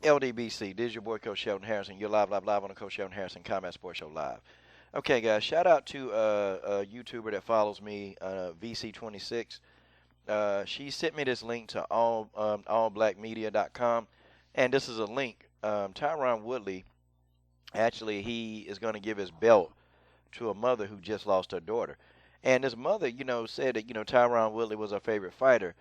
LDBC, this is your boy Coach Sheldon Harrison. You're live on the Coach Sheldon Harrison Combat Sports Show live. Okay, guys, shout out to a YouTuber that follows me, VC26. She sent me this link to allblackmedia.com, and this is a link. Tyron Woodley, actually, he is going to give his belt to a mother who just lost her daughter. And this mother, said that, Tyron Woodley was her favorite fighter,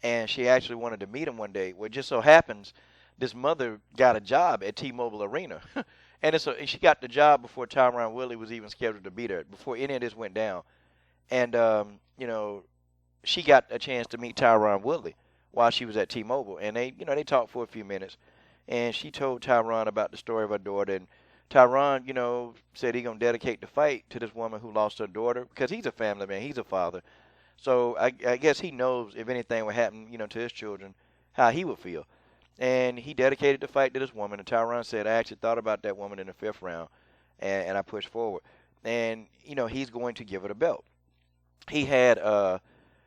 and she actually wanted to meet him one day. Well, it just so happens this mother got a job at T-Mobile Arena. And she got the job before Tyron Woodley was even scheduled to be there, before any of this went down. And, she got a chance to meet Tyron Woodley while she was at T-Mobile. And they talked for a few minutes. And she told Tyron about the story of her daughter. And Tyron, said he's going to dedicate the fight to this woman who lost her daughter, because he's a family man. He's a father. So I guess he knows if anything would happen, to his children, how he would feel. And he dedicated the fight to this woman. And Tyron said, I actually thought about that woman in the 5th round, and I pushed forward. And, he's going to give her the belt. He had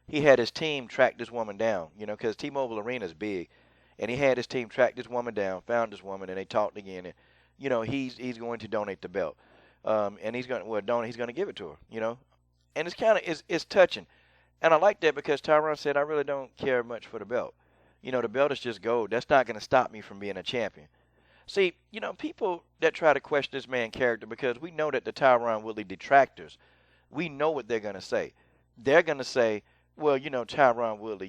his team track this woman down, because T-Mobile Arena is big. And he had his team track this woman down, found this woman, and they talked again. And, he's going to donate the belt. And he's going to give it to her, And it's kind of, it's touching. And I like that because Tyron said, I really don't care much for the belt. The belt is just gold. That's not going to stop me from being a champion. See, people that try to question this man's character, because we know that the Tyron Woodley detractors, we know what they're going to say. They're going to say, well, Tyron Woodley,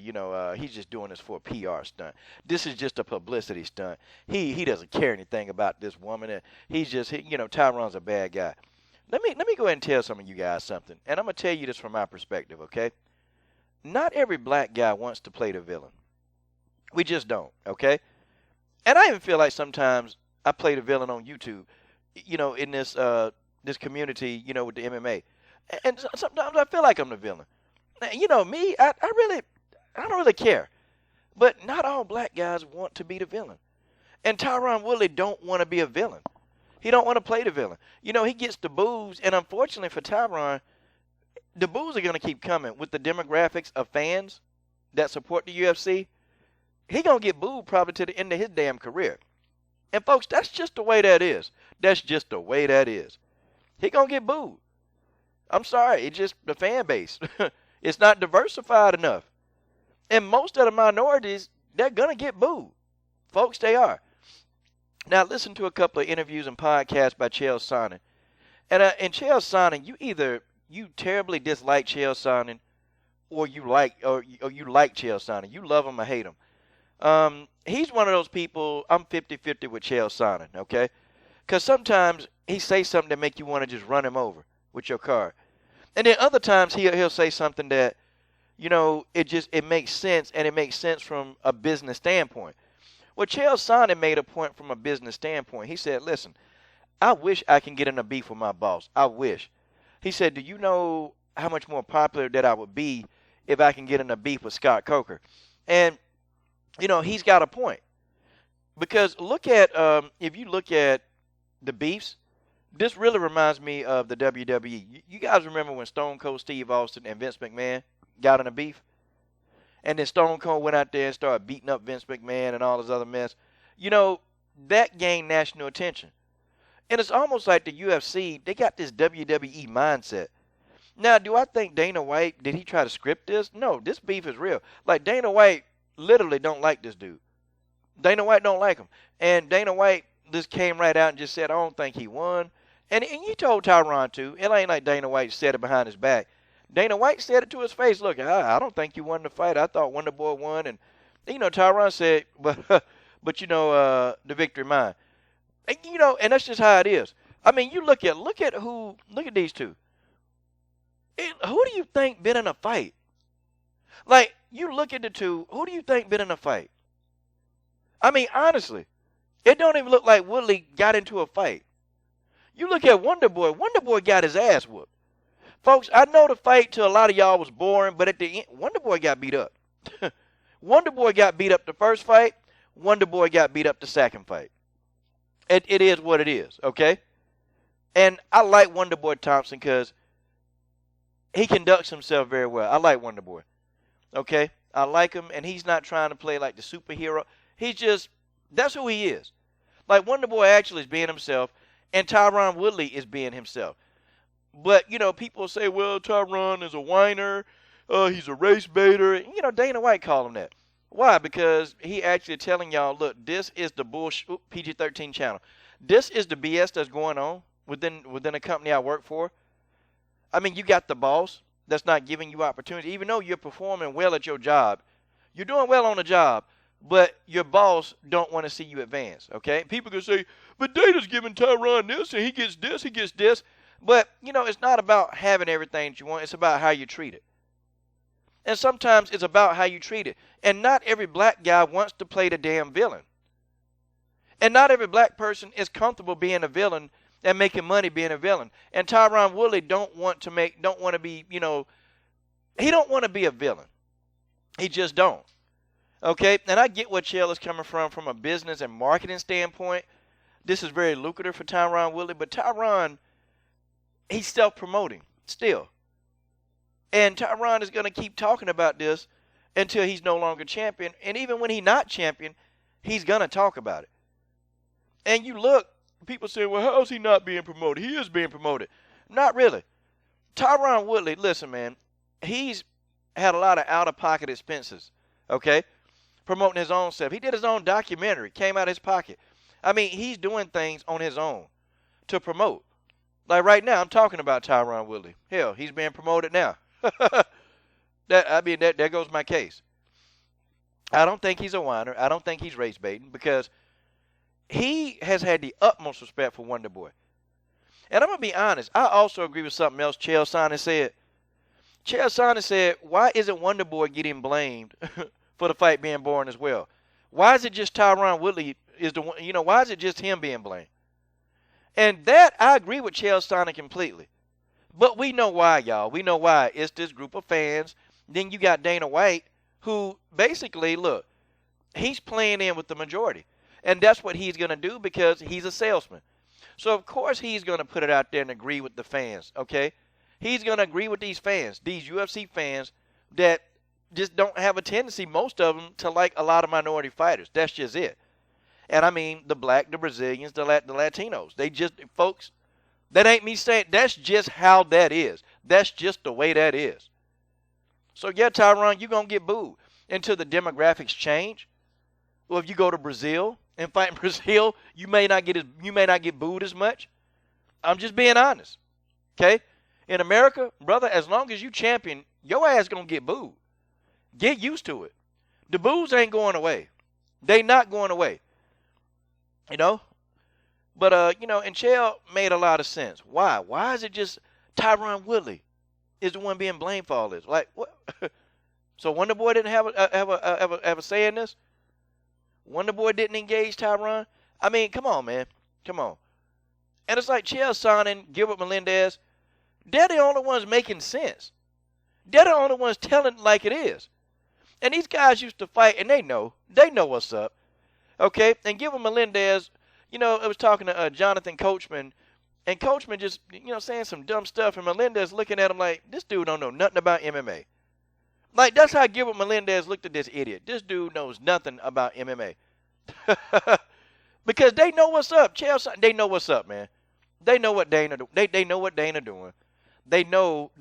he's just doing this for a PR stunt. This is just a publicity stunt. He doesn't care anything about this woman. He's just, Tyron's a bad guy. Let me go ahead and tell some of you guys something. And I'm going to tell you this from my perspective, okay? Not every black guy wants to play the villain. We just don't, okay? And I even feel like sometimes I play the villain on YouTube, in this community, with the MMA. And sometimes I feel like I'm the villain. Me, I don't really care. But not all black guys want to be the villain. And Tyron Woodley don't want to be a villain. He don't want to play the villain. He gets the boos, and unfortunately for Tyron, the boos are going to keep coming with the demographics of fans that support the UFC. He going to get booed probably to the end of his damn career. And, folks, that's just the way that is. That's just the way that is. He going to get booed. I'm sorry. It's just the fan base. It's not diversified enough. And most of the minorities, they're going to get booed. Folks, they are. Now, listen to a couple of interviews and podcasts by Chael Sonnen. And Chael Sonnen, you terribly dislike Chael Sonnen, or you like Chael Sonnen. You love him or hate him. He's one of those people, I'm 50-50 with Chael Sonnen, okay? Because sometimes he says something that make you want to just run him over with your car. And then other times he'll say something that, it makes sense, and it makes sense from a business standpoint. Well, Chael Sonnen made a point from a business standpoint. He said, listen, I wish I can get in a beef with my boss. I wish. He said, do you know how much more popular that I would be if I can get in a beef with Scott Coker? And he's got a point. Because if you look at the beefs, this really reminds me of the WWE. You guys remember when Stone Cold Steve Austin and Vince McMahon got in a beef? And then Stone Cold went out there and started beating up Vince McMahon and all this other mess. That gained national attention. And it's almost like the UFC, they got this WWE mindset. Now, do I think Dana White, did he try to script this? No, this beef is real. Like, Dana White literally don't like this dude. Dana White don't like him. And Dana White just came right out and just said, I don't think he won. And you told Tyron too. It ain't like Dana White said it behind his back. Dana White said it to his face. Look, I don't think you won the fight. I thought Wonder Boy won. And, Tyron said, but the victory mine. And, and that's just how it is. I mean, you look at these two. Who do you think been in a fight? Like, you look at the two, who do you think been in a fight? I mean, honestly, it don't even look like Woodley got into a fight. You look at Wonder Boy got his ass whooped. Folks, I know the fight to a lot of y'all was boring, but at the end, Wonder Boy got beat up. Wonder Boy got beat up the first fight. Wonder Boy got beat up the second fight. It is what it is, okay? And I like Wonder Boy Thompson because he conducts himself very well. I like Wonder Boy, okay? I like him, and he's not trying to play like the superhero. He's just, that's who he is. Like Wonder Boy actually is being himself, and Tyron Woodley is being himself. But people say, well, Tyron is a whiner, he's a race baiter. Dana White called him that. Why? Because he actually telling y'all, look, this is the bullshit. PG-13 channel. This is the BS that's going on within a company I work for. I mean, you got the boss that's not giving you opportunity, even though you're performing well at your job. You're doing well on the job, but your boss don't want to see you advance, okay? People can say, but Dana's giving Tyron this, and he gets this, he gets this. But, it's not about having everything that you want. It's about how you treat it. And sometimes it's about how you treat it. And not every black guy wants to play the damn villain. And not every black person is comfortable being a villain and making money being a villain. And Tyron Woodley don't want to be, he don't want to be a villain. He just don't. Okay? And I get what Chael is coming from a business and marketing standpoint. This is very lucrative for Tyron Woodley. But Tyron, he's self-promoting still. And Tyron is going to keep talking about this until he's no longer champion. And even when he's not champion, he's going to talk about it. And you look, people say, well, how is he not being promoted? He is being promoted. Not really. Tyron Woodley, listen, man, he's had a lot of out-of-pocket expenses, okay, promoting his own stuff. He did his own documentary, came out of his pocket. I mean, he's doing things on his own to promote. Like right now, I'm talking about Tyron Woodley. Hell, he's being promoted now. There goes my case. I don't think he's a whiner. I don't think he's race baiting because he has had the utmost respect for Wonder Boy. And I'm going to be honest. I also agree with something else Chael Sonnen said. Chael Sonnen said, why isn't Wonder Boy getting blamed for the fight being boring as well? Why is it just Tyron Woodley is the one, why is it just him being blamed? And that, I agree with Chael Sonnen completely. But we know why, y'all. We know why. It's this group of fans. Then you got Dana White, who basically, look, he's playing in with the majority. And that's what he's going to do because he's a salesman. So, of course, he's going to put it out there and agree with the fans, okay? He's going to agree with these fans, these UFC fans that just don't have a tendency, most of them, to like a lot of minority fighters. That's just it. And, I mean, the black, the Brazilians, the Latinos. They just, folks, that ain't me saying, that's just how that is. That's just the way that is. So, yeah, Tyron, you're going to get booed until the demographics change. Well, if you go to Brazil and fight in Brazil, you may not get booed as much. I'm just being honest. Okay? In America, brother, as long as you champion, your ass going to get booed. Get used to it. The boos ain't going away. They not going away. But, and Chael made a lot of sense. Why? Why is it just Tyron Woodley is the one being blamed for all this? Like, what? So Wonder Boy didn't have a say in this? Wonder Boy didn't engage Tyron? I mean, come on, man. Come on. And it's like Chael Sonnen, Gilbert Melendez, they're the only ones making sense. They're the only ones telling it like it is. And these guys used to fight, and they know what's up. Okay? And Gilbert Melendez, I was talking to Jonathan Coachman, and Coachman just, saying some dumb stuff, and Melendez looking at him like, this dude don't know nothing about MMA. Like, that's how Gilbert Melendez looked at this idiot. This dude knows nothing about MMA. Because they know what's up. Chelsea, they know what's up, man. They know what Dana they know what Dana doing. They know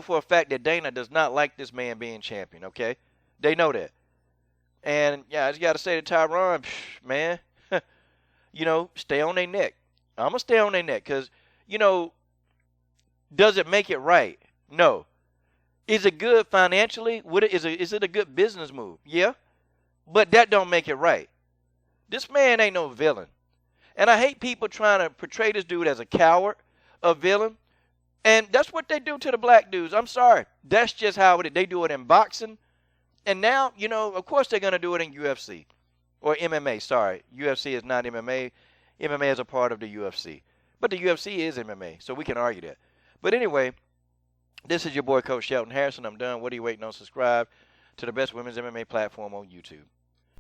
for a fact that Dana does not like this man being champion, okay? They know that. And, yeah, I just got to say to Tyron, man, stay on their neck. I'm going to stay on their neck because, does it make it right? No. Is it good financially? Is it a good business move? Yeah. But that don't make it right. This man ain't no villain. And I hate people trying to portray this dude as a coward, a villain. And that's what they do to the black dudes. I'm sorry. That's just how it is. They do it in boxing. And now, of course they're going to do it in UFC. Or MMA, sorry. UFC is not MMA. MMA is a part of the UFC. But the UFC is MMA, so we can argue that. But anyway, this is your boy, Coach Shelton Harrison. I'm done. What are you waiting on? Subscribe to the best women's MMA platform on YouTube.